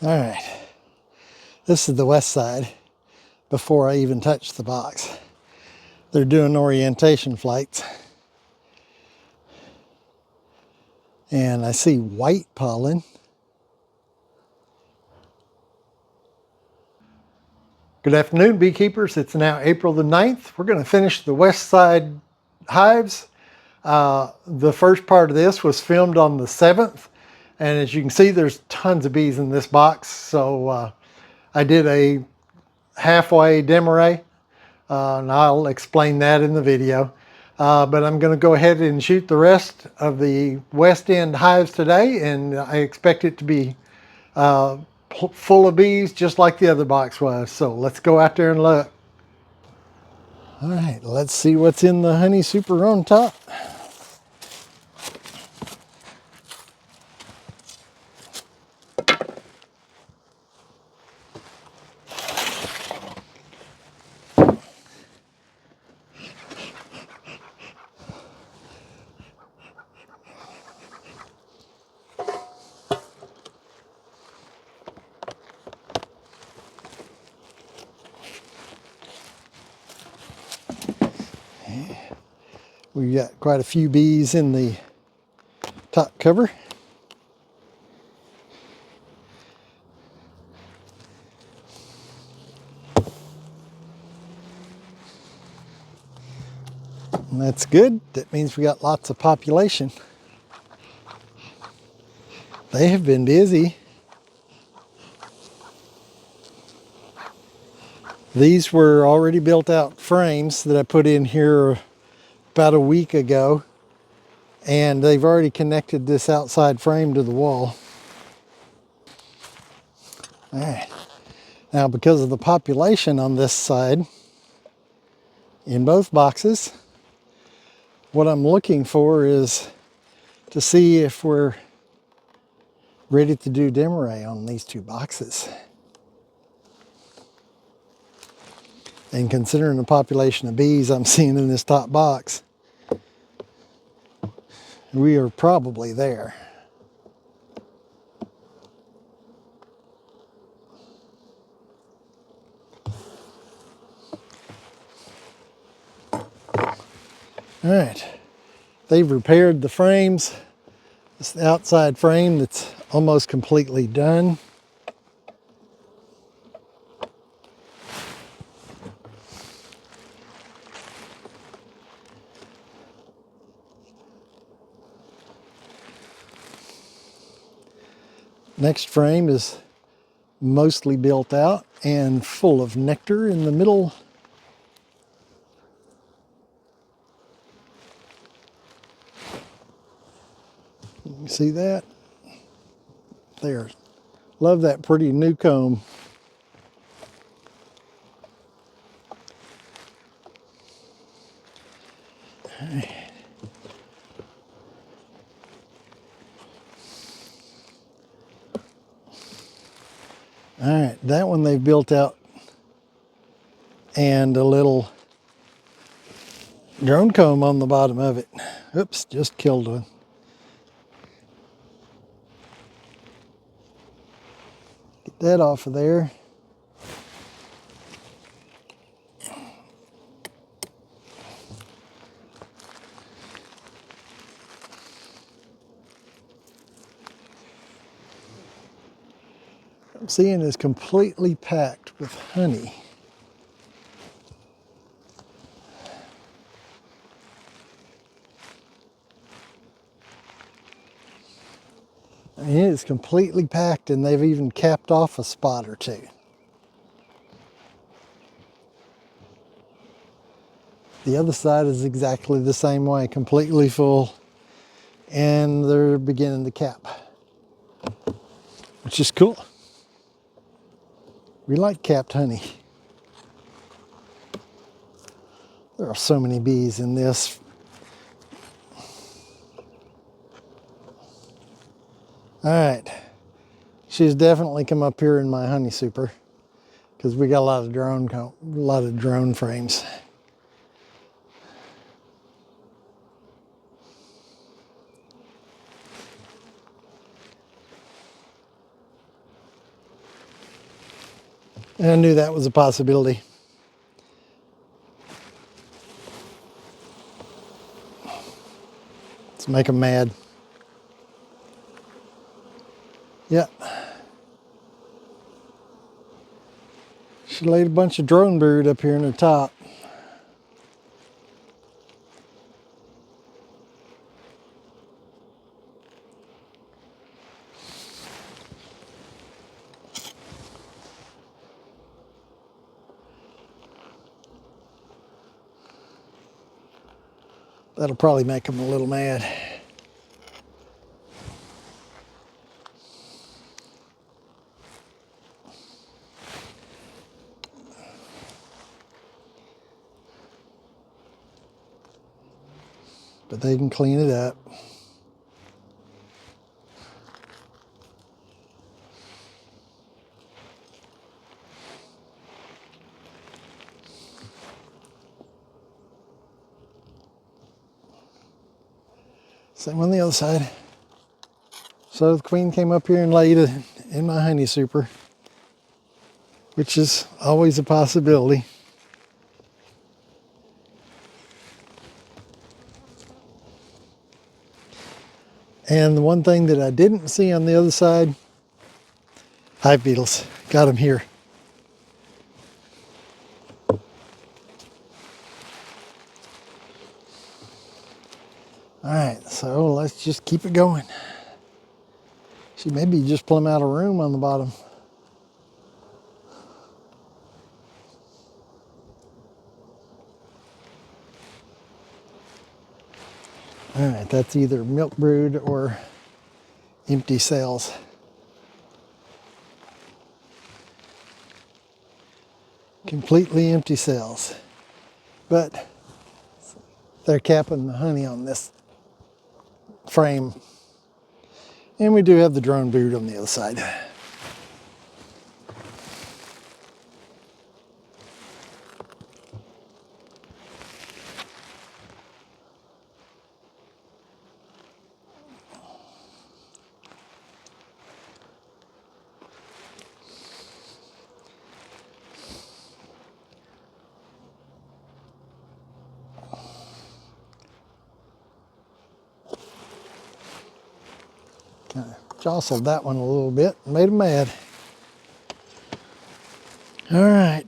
All right, this is the west side before I even touch the box. They're doing orientation flights. And I see white pollen. Good afternoon, beekeepers. It's now April the 9th. We're going to finish the west side hives. The first part of this was filmed on the 7th. And as you can see, there's tons of bees in this box. So I did a halfway Demaree, and I'll explain that in the video. But I'm going to go ahead and shoot the rest of the west end hives today, and I expect it to be full of bees just like the other box was. So let's go out there and look. All right, let's see what's in the honey super on top. We've got quite a few bees in the top cover. And that's good. That means we got lots of population. They have been busy. These were already built out frames that I put in here about a week ago. And they've already connected this outside frame to the wall. All right. Now, because of the population on this side, in both boxes, what I'm looking for is to see if we're ready to do Demaree on these two boxes. And considering the population of bees I'm seeing in this top box, we are probably there. All right, they've repaired the frames. It's the outside frame that's almost completely done. Next frame is mostly built out and full of nectar in the middle. You see that? There. Love that pretty new comb. All right, that one they've built out and a little drone comb on the bottom of it. Oops, just killed one. Get that off of there. I'm seeing is completely packed with honey. And it is completely packed, and they've even capped off a spot or two. The other side is exactly the same way, completely full, and they're beginning to cap, which is cool. We like capped honey. There are so many bees in this. All right, she's definitely come up here in my honey super because we got a lot of drone frames. And I knew that was a possibility. Let's make them mad. Yep. She laid a bunch of drone brood up here in the top. That'll probably make them a little mad. But they can clean it up. Same on the other side. So the queen came up here and laid in my honey super, which is always a possibility. And the one thing that I didn't see on the other side, hive beetles. Got them here. All right, so let's just keep it going. She may be just plumb out of room on the bottom. All right, that's either milk brood or empty cells. Completely empty cells. But they're capping the honey on this frame. And we do have the drone brood on the other side. Kind of jostled that one a little bit, made him mad. All right.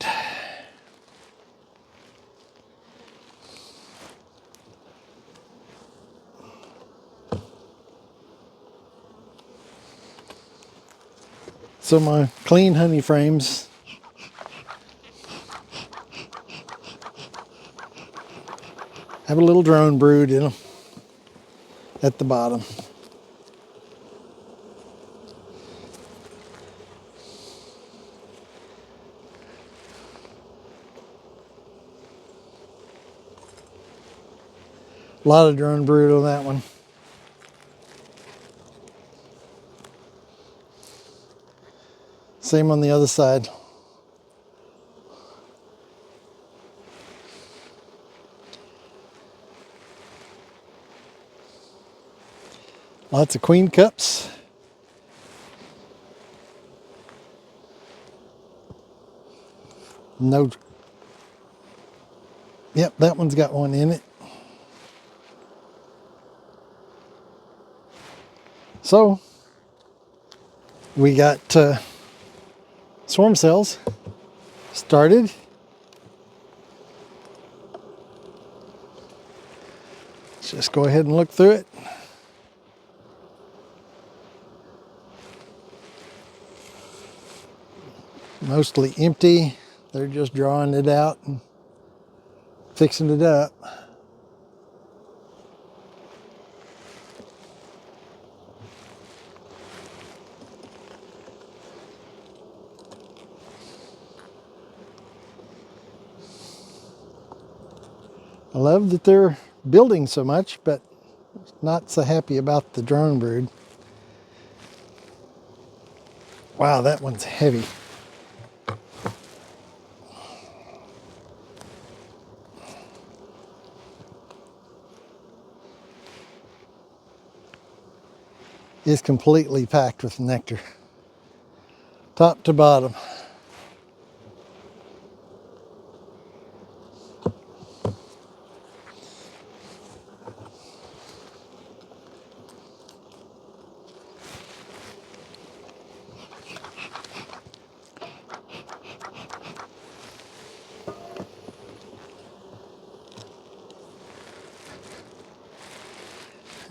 So my clean honey frames have a little drone brood in them at the bottom. A lot of drone brood on that one. Same on the other side. Lots of queen cups. No. Yep, that one's got one in it. So we got swarm cells started. Let's just go ahead and look through it. Mostly empty. They're just drawing it out and fixing it up. I love that they're building so much, but not so happy about the drone brood. Wow, that one's heavy. It's completely packed with nectar, top to bottom.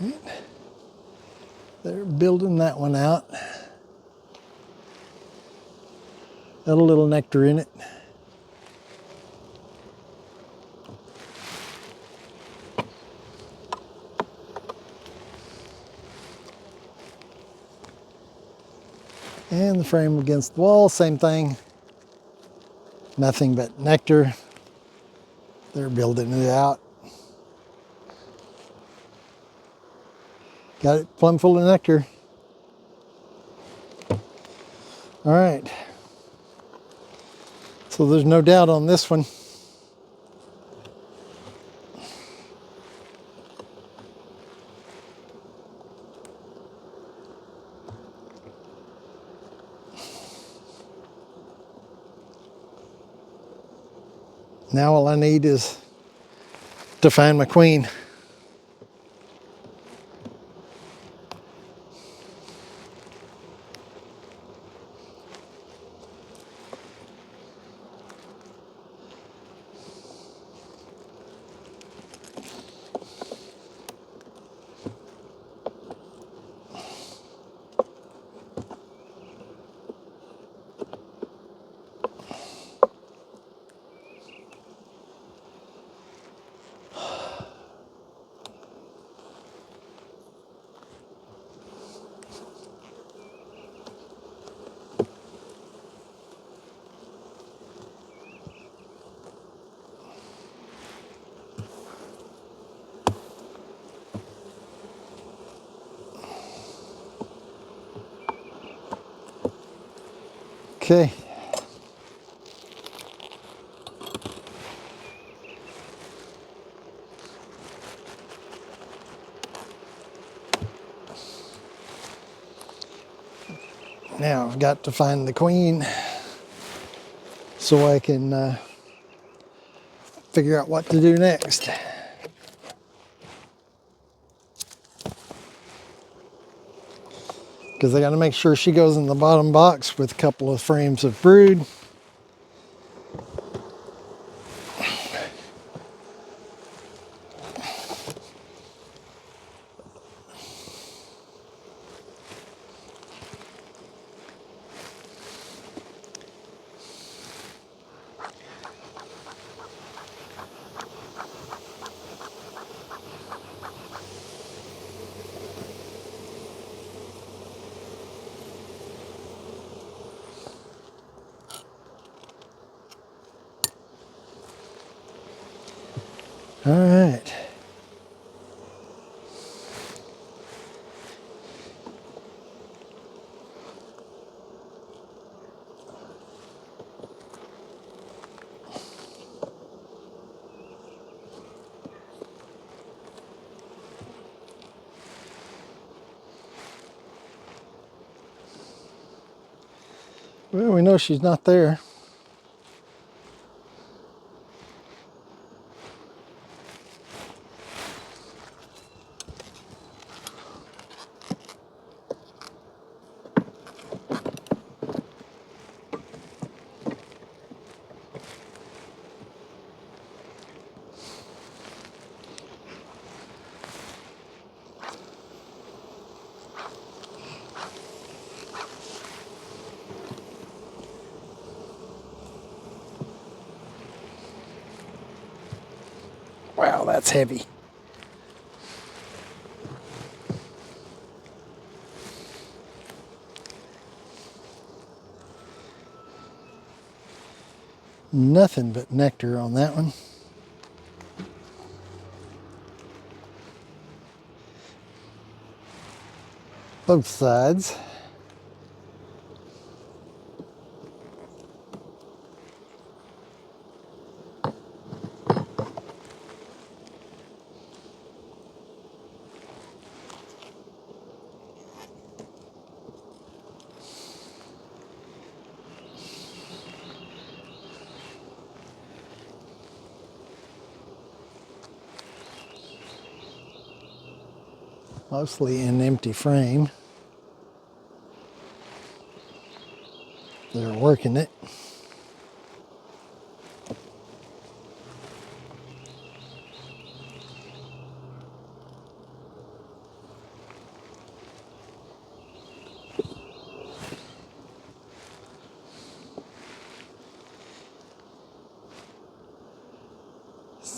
Right. They're building that one out. Got a little nectar in it. And the frame against the wall, same thing. Nothing but nectar. They're building it out. Got it plumb full of nectar. All right. So there's no doubt on this one. Now all I need is to find my queen. Okay. Now I've got to find the queen so I can figure out what to do next. Because I got to make sure she goes in the bottom box with a couple of frames of brood. All right. Well, we know she's not there. Wow, that's heavy. Nothing but nectar on that one. Both sides. Mostly in empty frame. They're working it.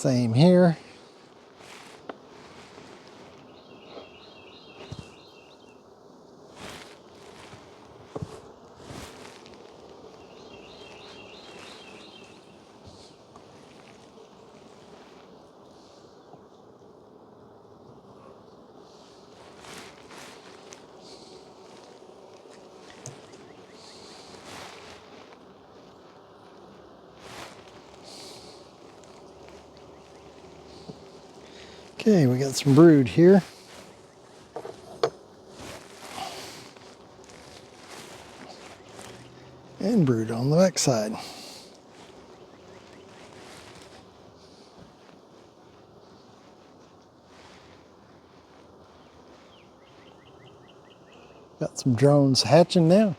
Same here. Okay, we got some brood here. And brood on the back side. Got some drones hatching now.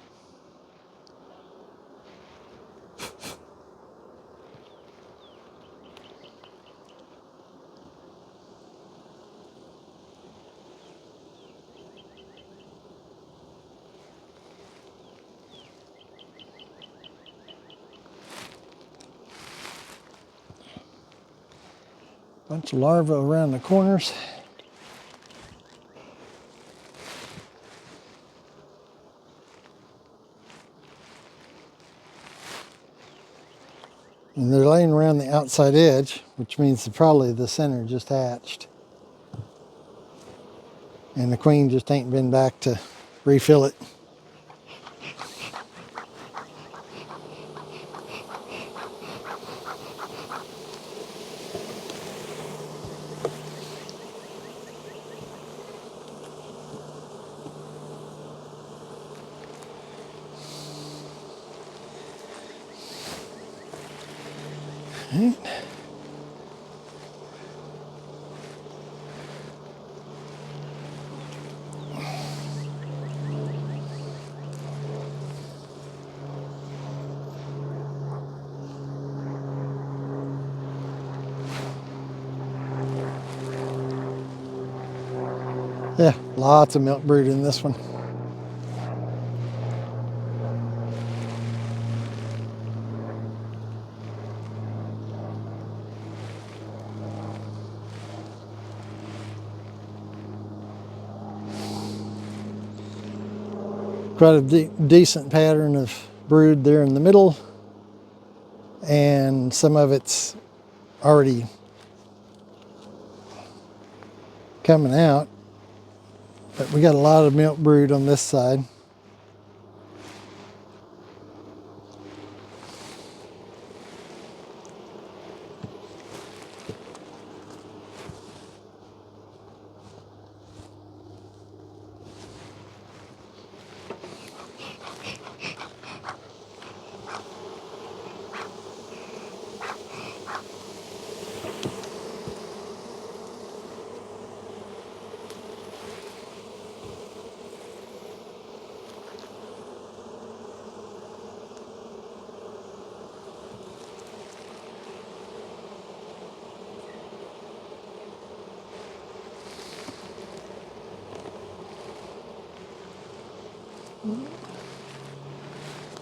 Bunch of larvae around the corners. And they're laying around the outside edge, which means that probably the center just hatched. And the queen just ain't been back to refill it. Right. Yeah, lots of milk brood in this one. Quite a decent pattern of brood there in the middle, and some of it's already coming out, but we got a lot of milk brood on this side.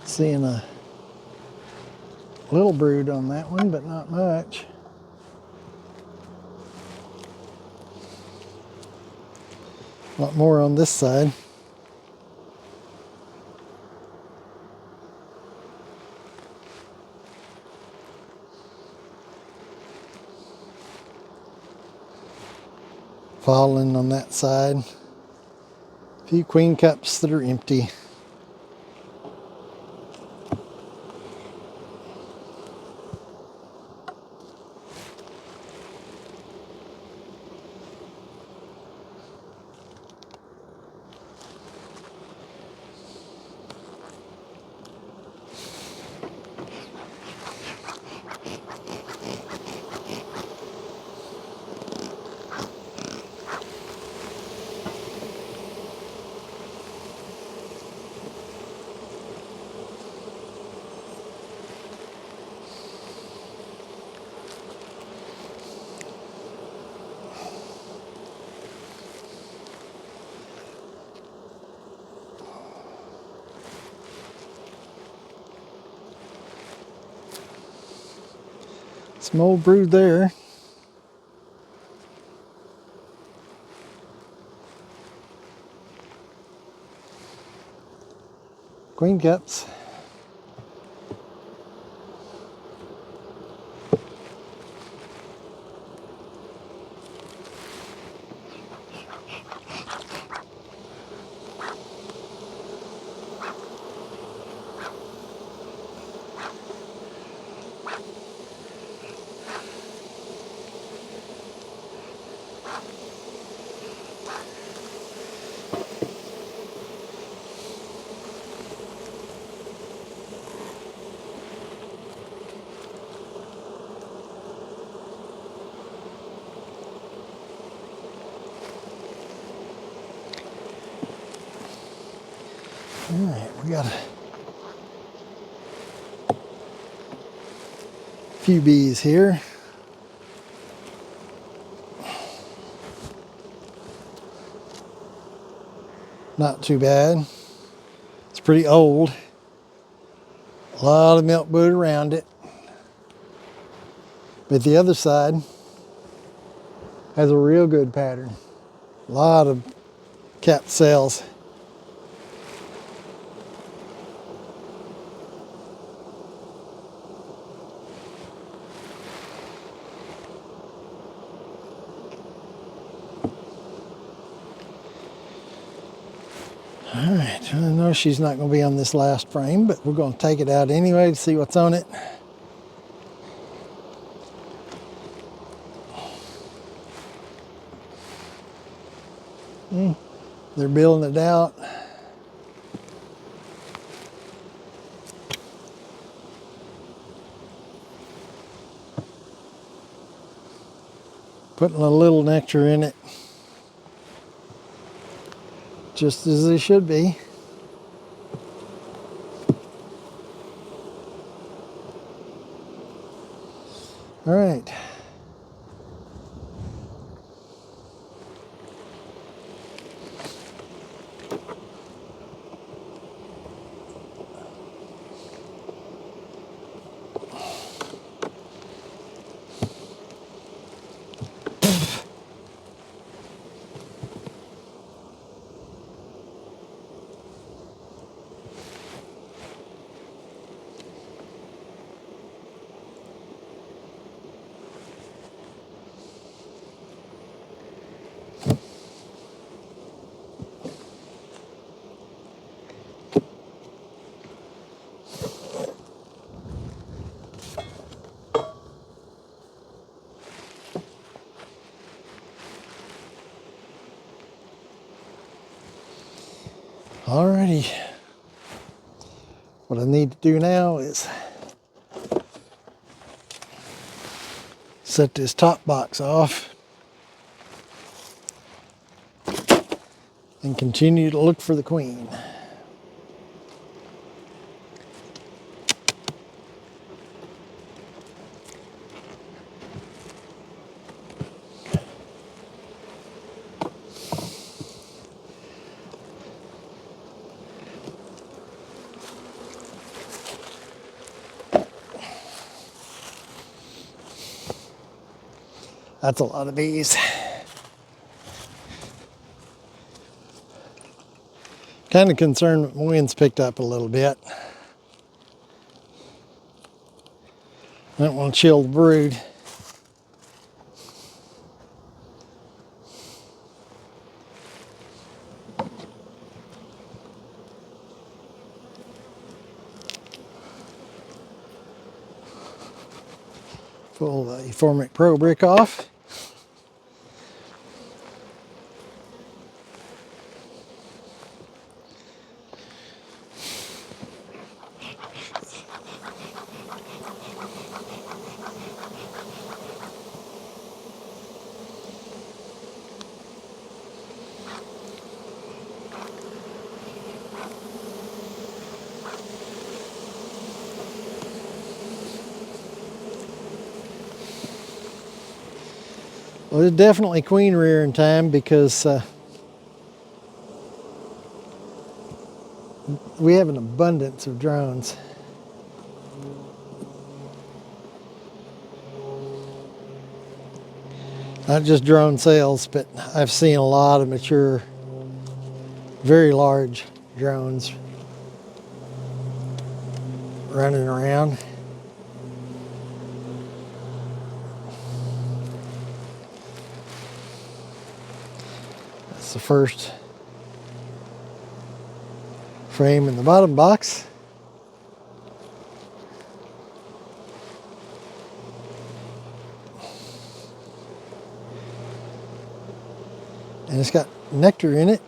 Seeing a little brood on that one, but not much. A lot more on this side. Falling on that side. A few queen cups that are empty. Some old brood there. queen cups. All right, we got a few bees here. Not too bad. It's pretty old. A lot of milkwood around it. But the other side has a real good pattern. A lot of capped cells. All right, I know she's not going to be on this last frame, but we're going to take it out anyway to see what's on it. They're building it out. Putting a little nectar in it, just as they should be. All right. Alrighty. What I need to do now is set this top box off and continue to look for the queen. That's a lot of bees. Kind of concerned that my wind's picked up a little bit. I don't want to chill the brood. Pull the Formic Pro brick off. Well, it's definitely queen rearing time because we have an abundance of drones. Not just drone sales, but I've seen a lot of mature, very large drones running around. That's the first frame in the bottom box. And it's got nectar in it.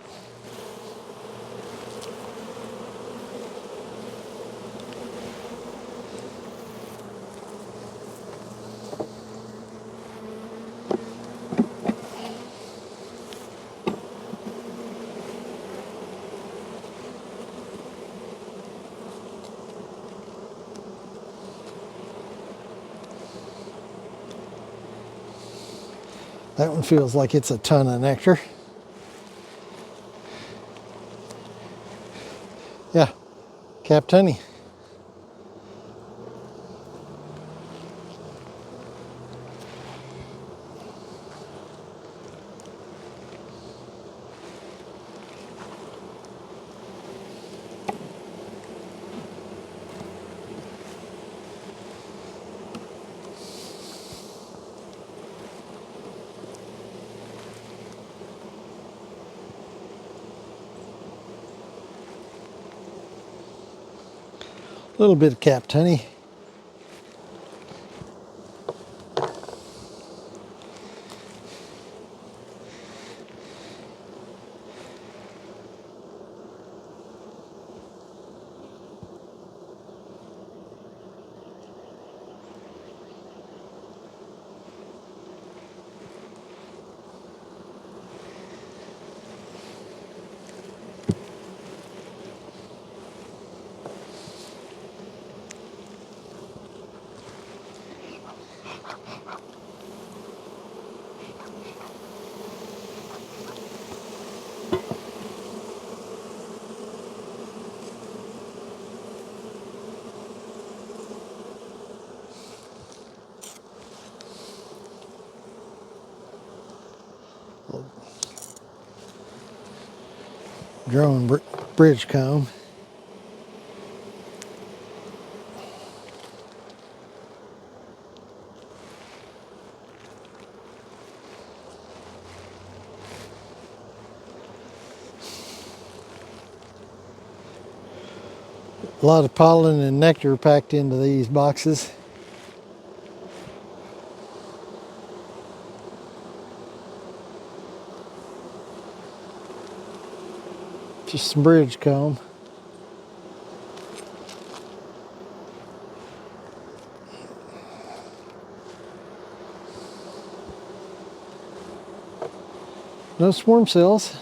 That one feels like it's a ton of nectar. Yeah, capped honey. A little bit of capped honey. Drone bridge comb. A lot of pollen and nectar packed into these boxes. Just some bridge comb. No swarm cells.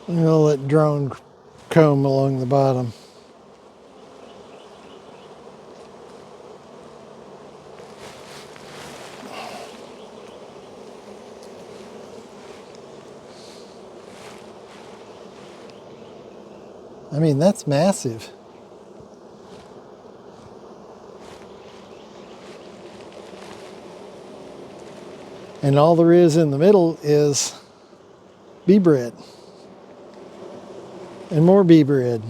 And I'll let drone comb along the bottom. I mean, that's massive. And all there is in the middle is bee bread. And more bee bread.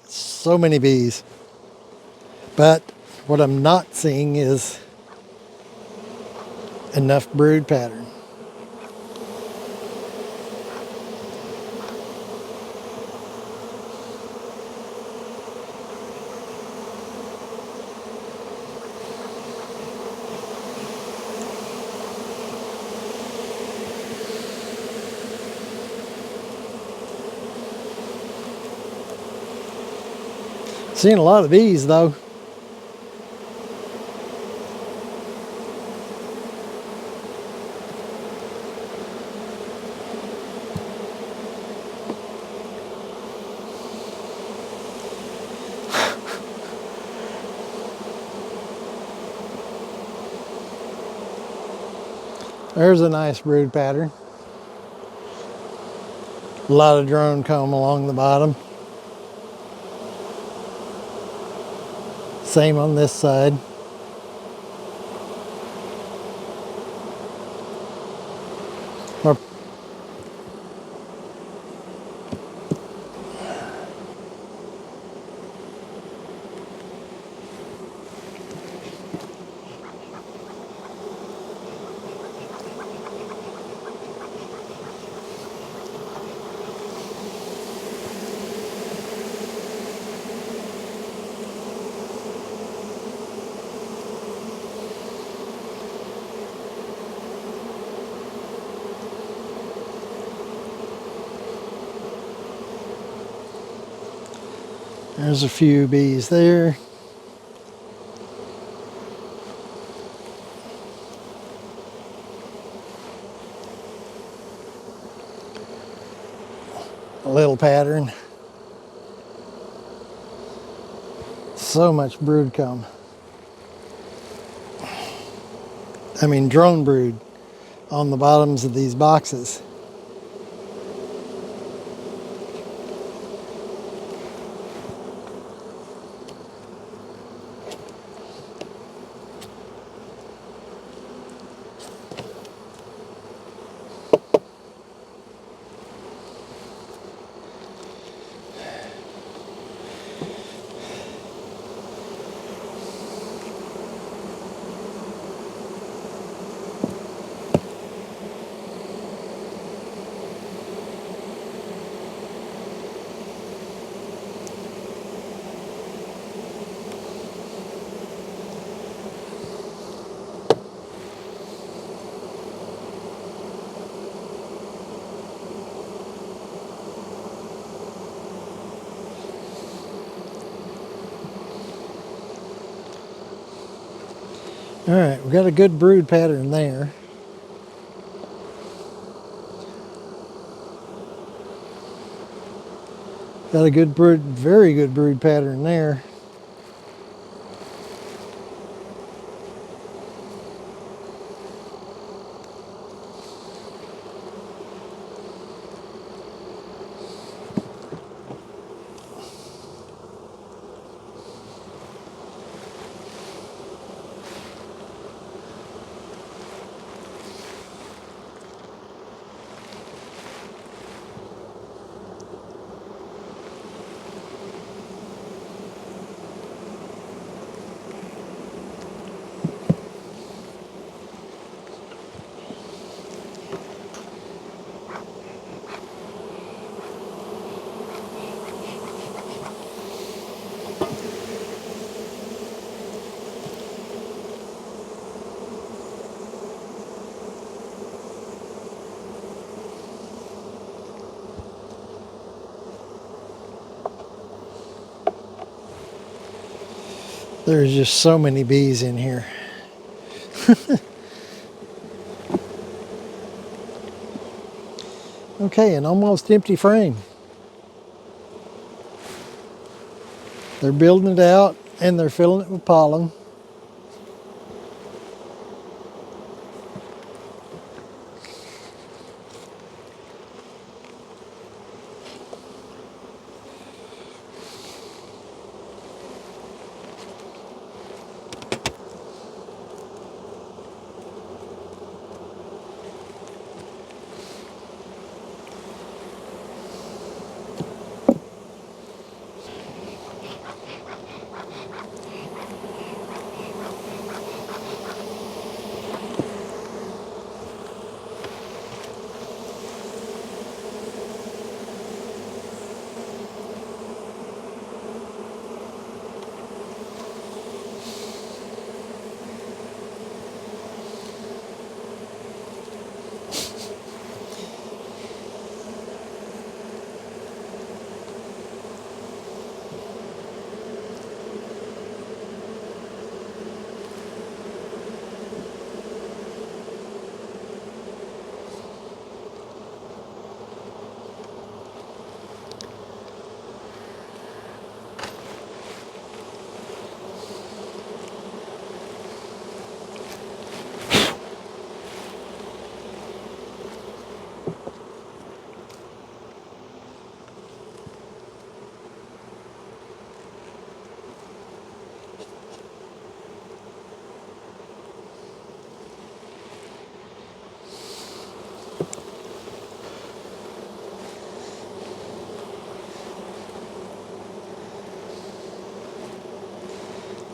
So many bees. But what I'm not seeing is enough brood pattern. Seeing a lot of bees though. There's a nice brood pattern. A lot of drone comb along the bottom. Same on this side. There's a few bees there. A little pattern. So much brood comb. I mean drone brood on the bottoms of these boxes. All right, we've got a good brood pattern there. Got a good brood, very good brood pattern there. There's just so many bees in here. Okay, an almost empty frame. They're building it out and they're filling it with pollen.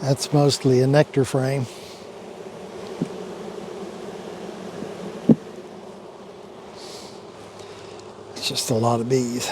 That's mostly a nectar frame. It's just a lot of bees.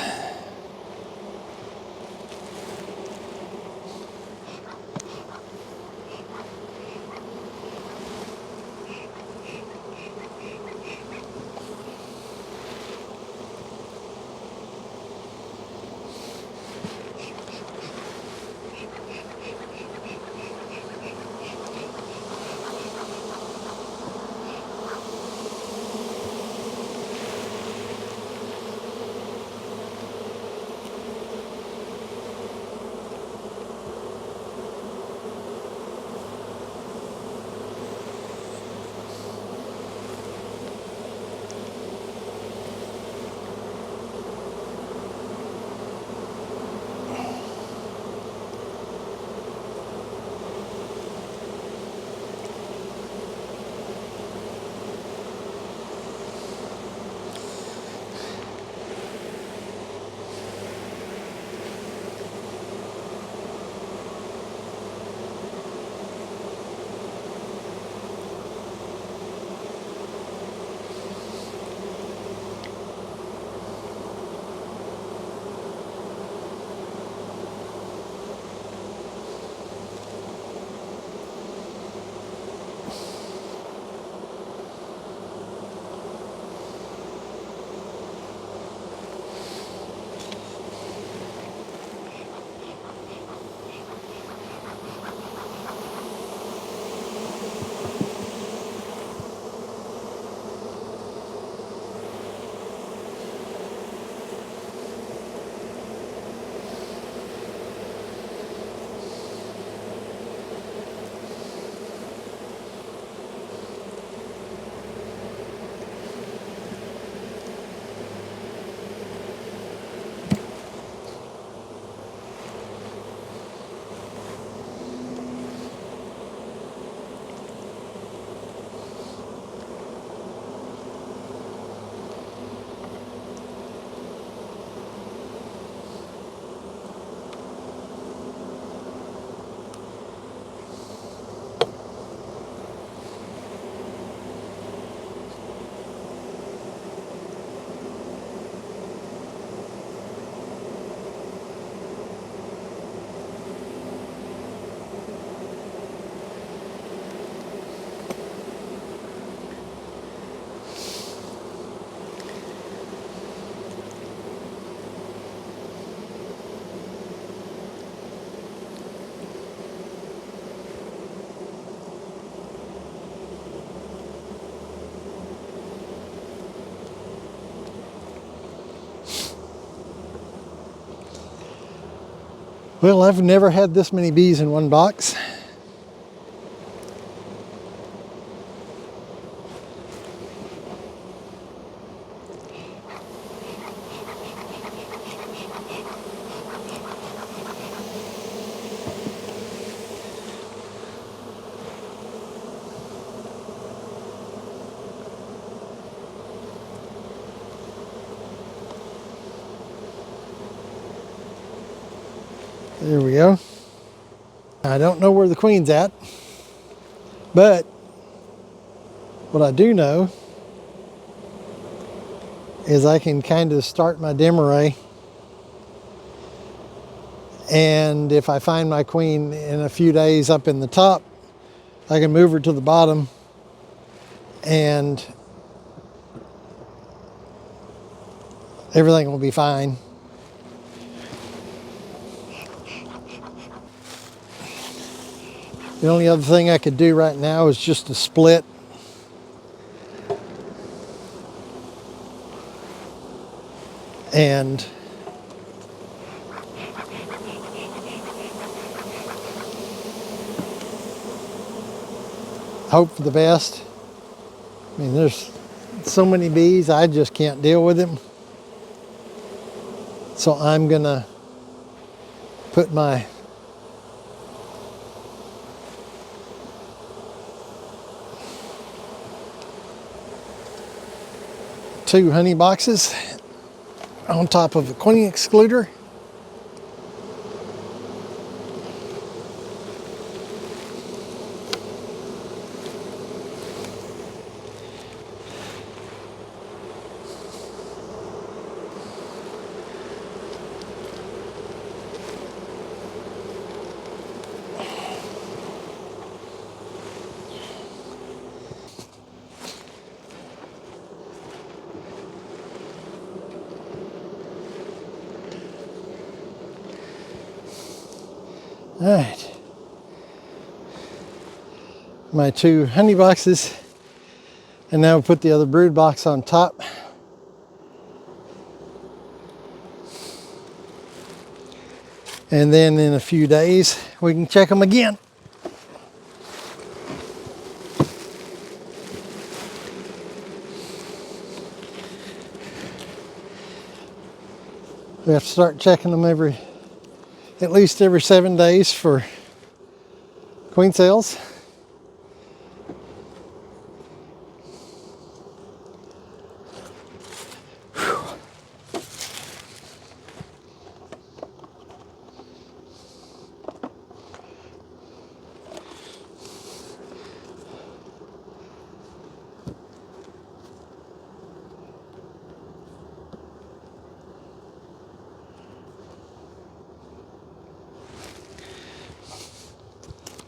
Well, I've never had this many bees in one box. There we go. I don't know where the queen's at, but what I do know is I can kind of start my Demaree, and if I find my queen in a few days up in the top, I can move her to the bottom and everything will be fine. The only other thing I could do right now is just a split. And hope for the best. I mean, there's so many bees, I just can't deal with them. So I'm gonna put my two honey boxes on top of the queen excluder. All right. My 2 honey boxes. And now we'll put the other brood box on top. And then in a few days, we can check them again. We have to start checking them at least every 7 days for queen cells.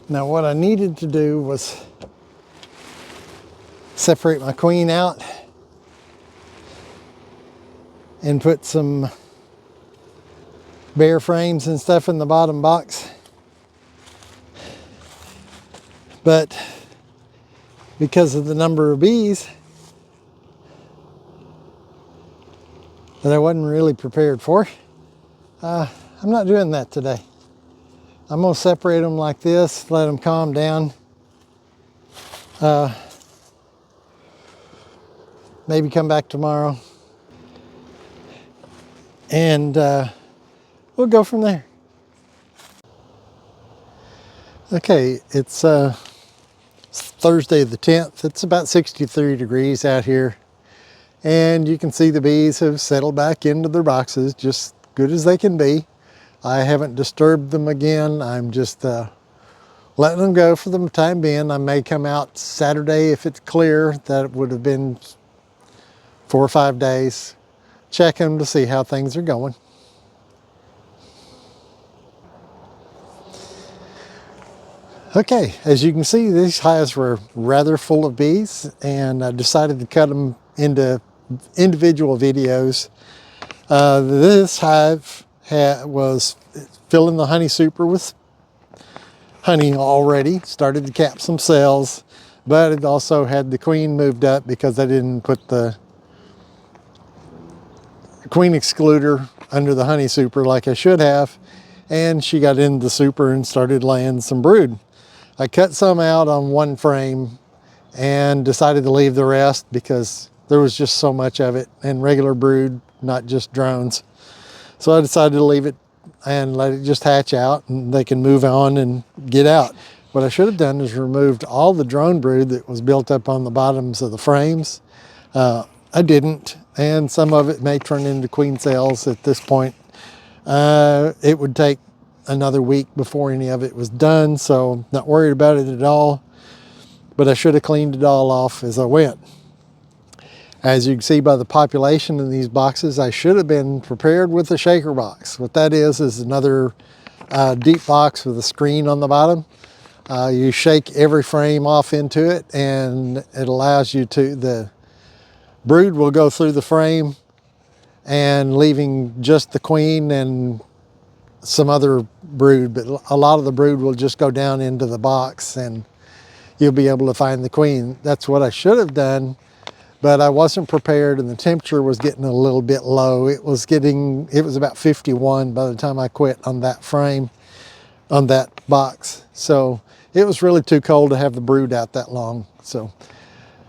Now what I needed to do was separate my queen out and put some bare frames and stuff in the bottom box. But because of the number of bees that I wasn't really prepared for, I'm not doing that today. I'm going to separate them like this, let them calm down. Maybe come back tomorrow. And we'll go from there. Okay, it's Thursday the 10th. It's about 63 degrees out here. And you can see the bees have settled back into their boxes, just good as they can be. I haven't disturbed them again. I'm just letting them go for the time being. I may come out Saturday if it's clear. That would have been 4 or 5 days. Check them to see how things are going. Okay, as you can see, these hives were rather full of bees, and I decided to cut them into individual videos. This hive was filling the honey super with honey already, started to cap some cells, but it also had the queen moved up because I didn't put the queen excluder under the honey super like I should have, and she got into the super and started laying some brood. I cut some out on 1 frame and decided to leave the rest because there was just so much of it, and regular brood, not just drones. So I decided to leave it and let it just hatch out, and they can move on and get out. What I should have done is removed all the drone brood that was built up on the bottoms of the frames. I didn't, and some of it may turn into queen cells at this point. It would take another week before any of it was done, so not worried about it at all. But I should have cleaned it all off as I went. As you can see by the population in these boxes, I should have been prepared with a shaker box. What that is another deep box with a screen on the bottom. You shake every frame off into it, and it allows you to, the brood will go through the frame and leaving just the queen and some other brood, but a lot of the brood will just go down into the box and you'll be able to find the queen. That's what I should have done, but I wasn't prepared, and the temperature was getting a little bit low. It was about 51 by the time I quit on that frame, on that box. So it was really too cold to have the brood out that long. So,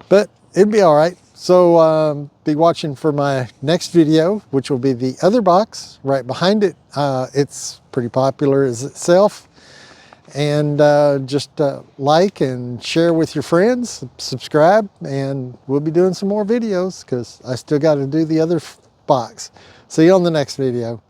but it'd be all right. So be watching for my next video, which will be the other box right behind it. It's pretty popular as itself. And just like and share with your friends, subscribe, and we'll be doing some more videos because I still got to do the other box. See you on the next video.